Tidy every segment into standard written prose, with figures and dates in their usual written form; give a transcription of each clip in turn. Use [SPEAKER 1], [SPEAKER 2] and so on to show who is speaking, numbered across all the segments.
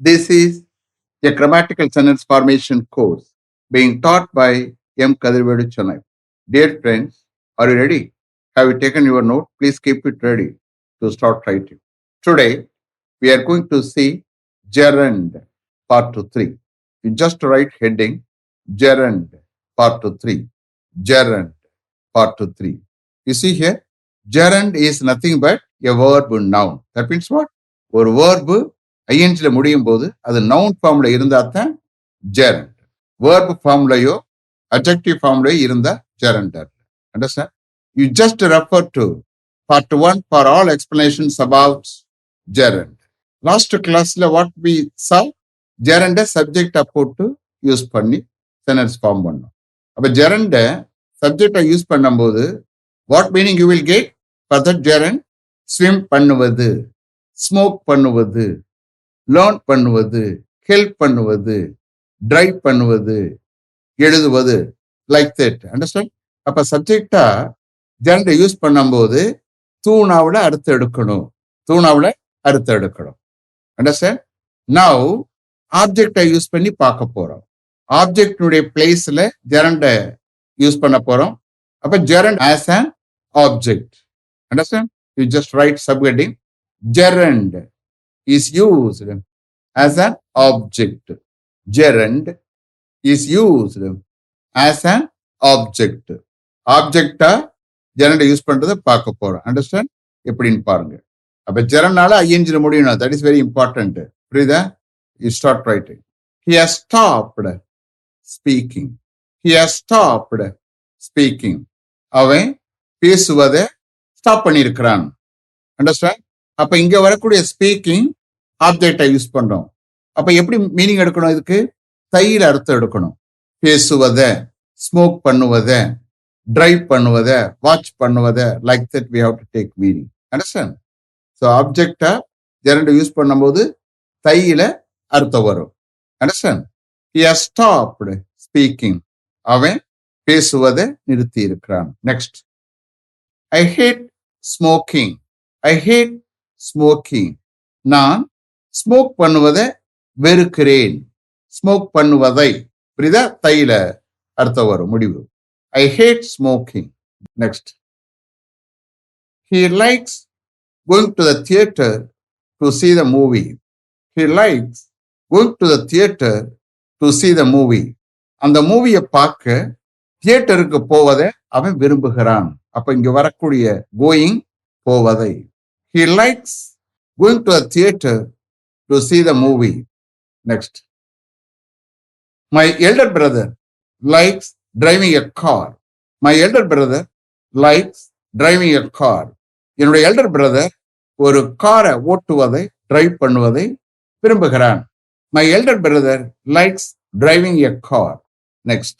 [SPEAKER 1] This is a grammatical sentence formation course being taught by M. Kadirvedu Chennai. Dear friends, are you ready? Have you taken your note? Please keep it ready to start writing. Today, we are going to see Gerund part 3. You just write heading Gerund part 3. Gerund part 3. You see here, gerund is nothing but a verb noun. That means what? ஒரு verb ஐஎன்ஜில முடியும் போது அது noun ஃபார்ம்ல இருந்தா தான் gerund. verb ஃபார்ம்லயோ adjective ஃபார்ம்லயோ இருந்தா gerund. Understand? You just refer to part 1 for all explanations about gerund. Last classல what we saw, gerund subject போட்டு use பண்ணி sentence ஃபார்ம் பண்ணோம். அப்ப gerund subject யூஸ் பண்ணும்போது what meaning you will get for that gerund? swim பண்ணுவது, smoke பண்ணுவது, learn பண்ணுவது, help பண்ணுவது, drive பண்ணுவது, எழுதுவது, like that. Understand? அப்ப சப்ஜெக்டா gerund யூஸ் பண்ணும்போது தூணாவில அர்த்தம் எடுக்கணும், தூணாவில அர்த்தம் எடுக்கணும். Understand? Now ஆப்ஜெக்டை யூஸ் பண்ணி பார்க்க போறோம். ஆப்ஜெக்டுடைய பிளேஸ்ல gerund யூஸ் பண்ண போறோம். அப்ப gerund as an object. Understand? You just write subheading gerund is used as an object. Gerund is used as an object. ஆப்ஜெக்டா gerund use பண்றதை பார்க்க போறோம். அண்டர்ஸ்டாண்ட்? எப்படின்னு பாருங்க. அப்ப gerundனால ஐஎன்ஜில முடியணும். That is very important. புரியுதா? You start writing. He has stopped speaking. He has stopped speaking. அவன் பேசுவதை ஸ்டாப் பண்ணியிருக்கிறான். அண்டர்ஸ்டாண்ட்? அப்ப இங்க வரக்கூடிய ஸ்பீக்கிங் ஆப்ஜெக்டை யூஸ் பண்றோம். அப்ப எப்படி மீனிங் எடுக்கணும்? இதுக்கு தையில அர்த்தம் எடுக்கணும். பேசுவத, ஸ்மோக் பண்ணுவத, டிரைவ் பண்ணுவத, வாட்ச் பண்ணுவத, like that we have to take meaning. Understand? So ஆப்ஜெக்டா gerund யூஸ் பண்ணும்போது தையில அர்த்தம் வரும். Understand? He has stopped speaking. அவன் பேசுவதை நிறுத்தி இருக்கிறான். Next, I hate smoking. I hate smoking. நான் ஸ்மோக் பண்ணுவதை வெறுக்கிறேன். ஸ்மோக் பண்ணுவதை, புரியுதா? தையில அர்த்தம் வரும் முடிவு. I hate smoking. Next, he likes going to the theater to see the movie. He likes going to the theater to see the movie. அந்த மூவியை பார்க்க தியேட்டருக்கு போவதை அவன் விரும்புகிறான். அப்ப இங்க வரக்கூடிய கோயிங் போவதை. He likes going to a theater to see the movie. Next, my elder brother likes driving a car. My elder brother likes driving a car. என்னுடைய elder brother ஒரு காரை ஓட்டுவதை, டிரைவ் பண்ணுவதை விரும்புகிறான். My elder brother likes driving a car. Next,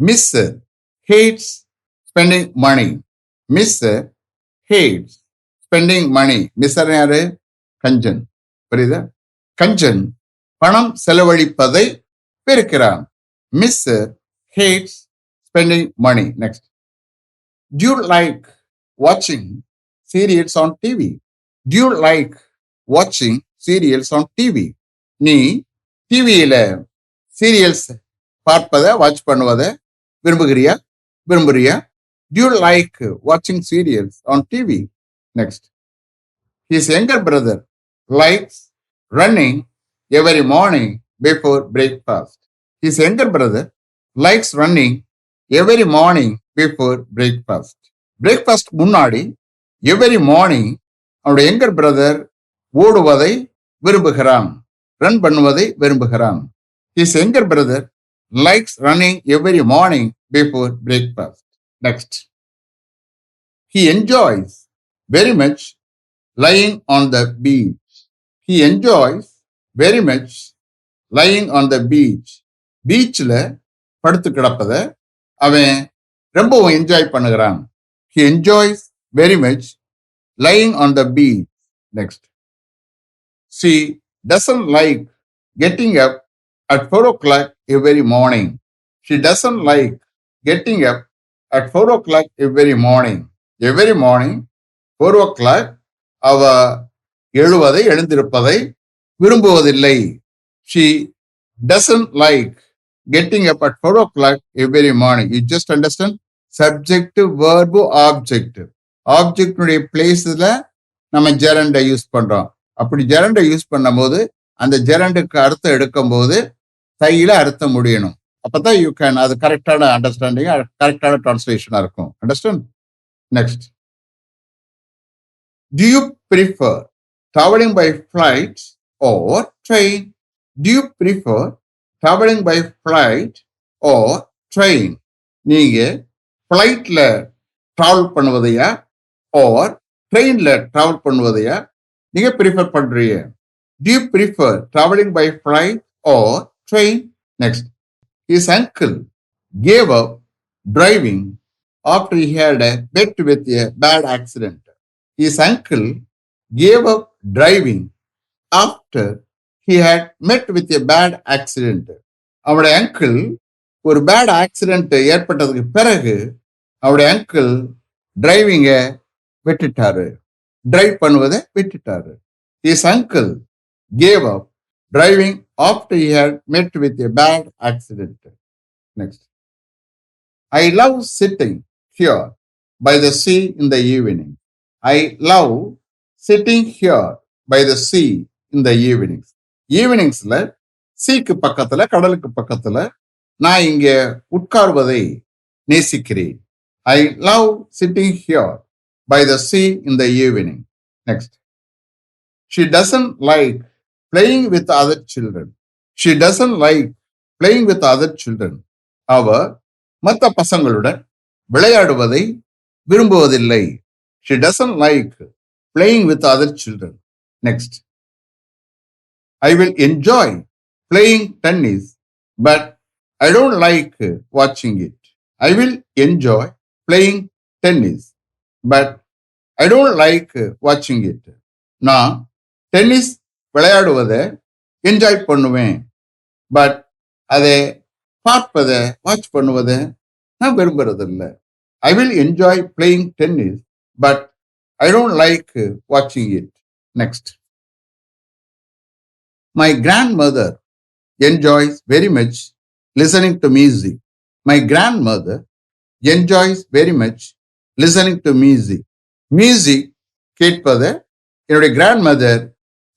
[SPEAKER 1] Miss hates spending money. Miss hates spending money. Miss யாரு? கஞ்சன். புரியுதா? கஞ்சன் பணம் செலவழிப்பதை வெறுக்கிறான். Miss hates spending money. Next, do you like watching serials on TV? Do you like watching serials on TV? நீ டிவியில serials பார்ப்பதை, watch பண்ணுவதை விரும்புகிறியா? விரும்புறியா? Do you like watching serials on TV? Next, his younger brother likes running every morning before breakfast. His younger brother likes running every morning before breakfast. Breakfast முன்னாடி every morning அவனுடைய younger brother ஓடுவதை விரும்புகிறான், run பண்ணுவதை விரும்புகிறான். His younger brother likes running every morning before breakfast. Next, he enjoys very much lying on the beach. He enjoys very much lying on the beach. பீச்ல படுத்து கிடப்பதை அவன் ரொம்பவும் enjoy பண்ணுகிறான். He enjoys very much lying on the beach. Next, she doesn't like getting up at 4 o'clock every morning. She doesn't like getting up at 4 o'clock every morning. Every morning 4 o'clock அவ எழுந்திருப்பதை விரும்புவதில்லை. She doesn't like getting up at 4 o'clock every morning. You just understand? Subject, verb, object. ஆப்ஜெக்டுடைய பிளேஸ்ல நம்ம ஜெரண்டை use பண்றோம். அப்படி ஜெரண்டை use பண்ணும்போது அந்த ஜெரண்டுக்கு அர்த்தம் எடுக்கும் போது தையில அர்த்தம் முடியணும். அப்பதான் யூ கேன் அது கரெக்டான அண்டர்ஸ்டாண்டிங், கரெக்டான டிரான்ஸ்லேஷனா இருக்கும். Understand? Next, do you prefer traveling by flight or train? Do you prefer traveling by flight or train? நீங்க ஃபிளைட்ல டிராவல் பண்ணுவதையா or ட்ரெயின்ல டிராவல் பண்ணுவதையா நீங்க ப்ரிஃபர் பண்றீங்க? Do you prefer traveling by flight or train? Next, his uncle gave up driving after he had met with a bad accident. His uncle gave up driving after he had met with a bad accident. அவருடைய uncle ஒரு bad accident ஏற்பட்டதுக்கு பிறகு அவருடைய uncle டிரைவிங்க விட்டுட்டாரு, drive பண்ணுவதை விட்டுட்டாரு. His uncle gave up driving after he had met with a bad accident. Next, I love sitting here by the sea in the evening. I love sitting here by the sea in the evenings. ஈவினிங்ஸ்ல சீக்கு பக்கத்துல, கடலுக்கு பக்கத்துல நான் இங்க உட்கார்வதை நேசிக்கிறேன். I love sitting here by the sea in the evening. Next, she doesn't like playing with other children. She doesn't like playing with other children. அவ மற்ற பசங்களுடன் விளையாடுவதை விரும்புவதில்லை. She doesn't like playing with other children. Next, I will enjoy playing tennis, but I don't like watching it. I will enjoy playing tennis, but I don't like watching it. நான் tennis விளையாடுவதை enjoy பண்ணுவேன், but அதை பார்ப்பதை, watch பண்ணுவதை நான் விரும்புறதில்லை. I will enjoy playing tennis, but I don't like watching it. Next, my grandmother enjoys very much listening to music. My grandmother enjoys very much listening to music. Music கேட்பதை என்னுடைய grandmother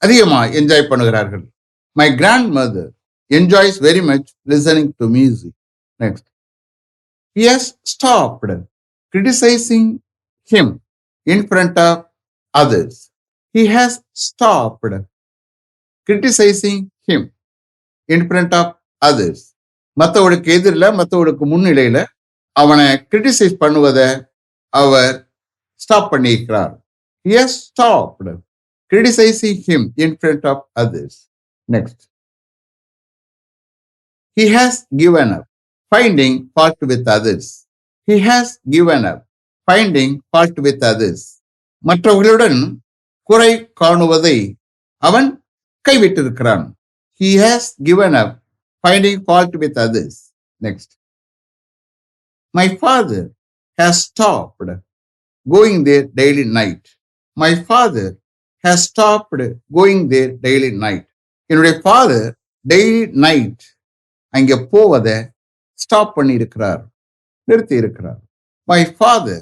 [SPEAKER 1] அதிகமா enjoy பண்ணுகிறார்கள். My grandmother enjoys very much listening to music. Next, he has stopped criticizing him in front of others. He has stopped criticizing him in front of others. மற்றவர்களுக்கு எதிரில், மற்றவர்களுக்கு முன்னிலையில அவனை criticise பண்ணுவதை அவர் stop பண்ணியிருக்கிறார். He has stopped criticizing him in front of others. Next, he has given up finding fault with others. He has given up finding fault with others. மற்றவர்களுடன் குறை காணுவதை அவன் கைவிட்டிருக்கிறான். He has given up finding fault with others. Next, my father has stopped going there daily night. My father has stopped going there daily night. என்னுடைய father daily night அங்கே போவதை stop பண்ணி இருக்கிறார், நிறுத்தி இருக்கிறார். My father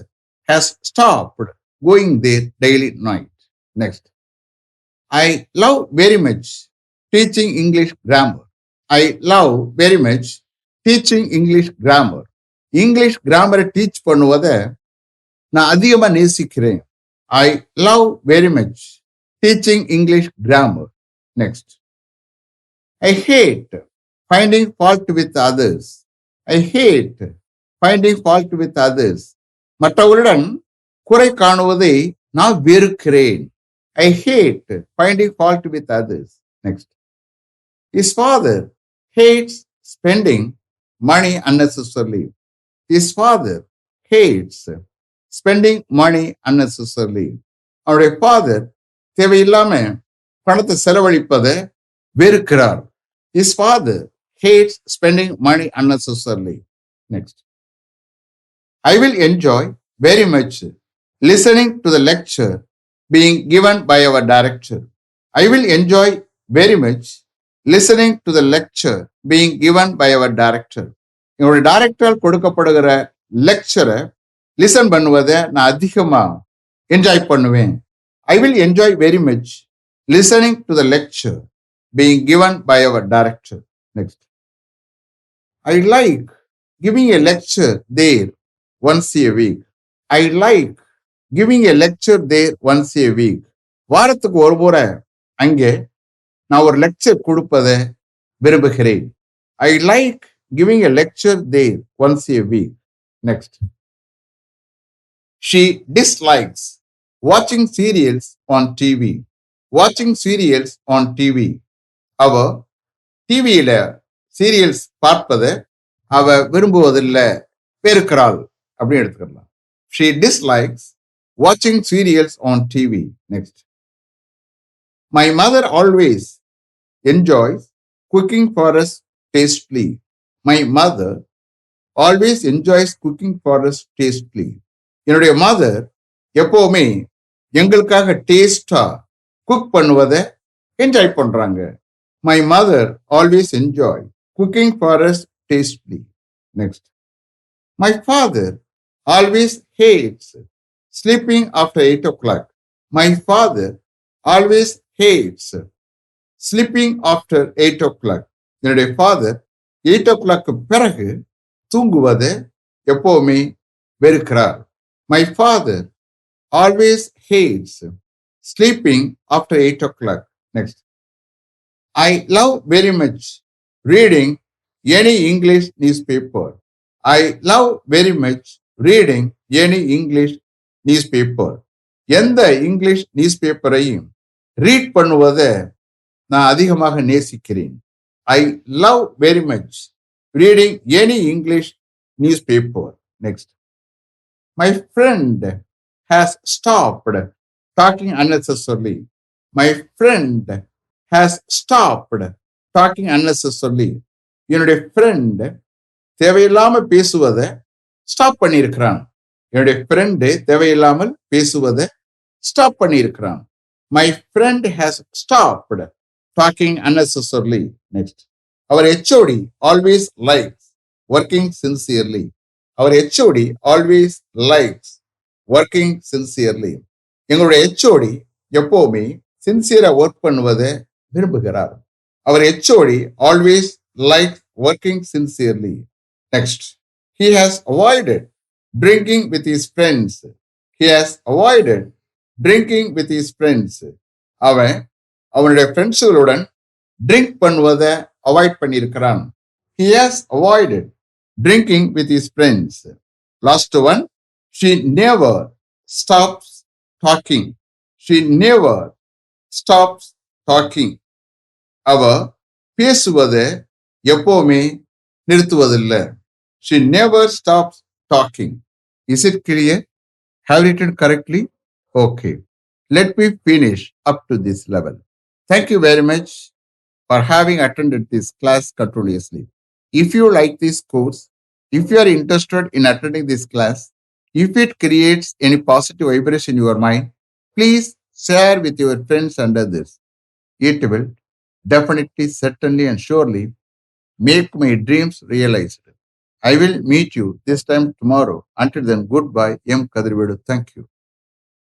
[SPEAKER 1] has stopped going there daily night. Next, I love very much teaching English grammar. I love very much teaching English grammar. English கிராமரை teach பண்ணுவதை நான் அதிகமா நேசிக்கிறேன். I love very much teaching English grammar. Next, I hate finding fault with others. I hate finding fault with others. மற்றவர்களுடன் குறை காணுவதை நான் வெறுக்கிறேன். I hate finding fault with others. Next, his father hates spending money unnecessarily. His father hates spending money unnecessarily. அவருடைய father தேவையில்லாம பணத்தை செலவழிப்பதை வெறுக்கிறார். His father hates spending money unnecessarily. Next, I will enjoy very much listening to the lecture being given by our director. I will enjoy very much listening to the lecture being given by our director. என்னோட டைரக்டரால் கொடுக்கப்படுகிற லெக்சரை listen பண்ணுவதை நான் அதிகமா enjoy பண்ணுவேன். I will enjoy very much listening to the lecture being given by our director. Next. I like giving a lecture there once a week. I like giving a lecture there once a week. வாரத்துக்கு ஒரு முறை அங்கே நான் ஒரு lecture கொடுப்பதை விரும்புகிறேன். I like giving a lecture there once a week. Next. She dislikes watching serials on TV. Watching serials on TV. அவ டிவியில சீரியல்ஸ் பார்ப்பதை அவ விரும்புவதில்லை, வெறுக்கிறாள் அப்படின்னு எடுத்துக்கலாம். She dislikes watching serials on TV. Next. My mother always enjoys cooking for us tastefully. My mother always enjoys cooking for us tastefully. என்னுடைய mother எப்பவுமே எங்களுக்காக டேஸ்டா குக் பண்ணுவதை என்ஜாய் பண்றாங்க. My mother always enjoy cooking for us tastefully. Next. My father always hates sleeping after 8 o'clock. My father always hates sleeping after 8 o'clock. என்னுடைய father 8 o'clock பிறகு தூங்குவதை எப்பவுமே வெறுக்கிறார். My father always hates sleeping after 8 o'clock. Next. I love very much reading any English newspaper. I love very much reading any English newspaper. எந்த English news பேப்பரையும் read பண்ணுவதை நான் அதிகமாக நேசிக்கிறேன். I love very much reading any English newspaper. Next. My friend has stopped talking unnecessarily. My friend has stopped talking unnecessarily. என்னுடைய friend தேவையில்லாம பேசுவதை stop பண்ணியிருக்கிறான். என்னுடைய friend தேவையில்லாமல் பேசுவதை stop பண்ணியிருக்கிறான். My friend has stopped talking unnecessarily. Next. Our HOD always likes working sincerely. Our HOD always likes working sincerely. எங்களுடைய HOD எப்பவுமே சின்சியரா work பண்ணுவதை விரும்புகிறார். Our HOD always likes working sincerely. Next. He has avoided drinking with his friends. He has avoided drinking with his friends. அவன் அவனுடைய ஃப்ரெண்ட்ஸுகளுடன் drink பண்ணுவதை avoid பண்ணியிருக்கிறான். He has avoided drinking with his friends. Last one. She never stops talking. She never stops talking. அவ பேசுவதை எப்பவுமே நிறுத்துவதில்லை. She never stops talking. Is it clear? Have written correctly? Okay. Let me finish up to this level. Thank you very much for having attended this class continuously. If you like this course, if you are interested in attending this class, if it creates any positive vibration in your mind, please share with your friends and others. It will definitely, certainly, and surely make my dreams realized. I will meet you this time tomorrow. Until then, goodbye. M. Kadirvedu. Thank you.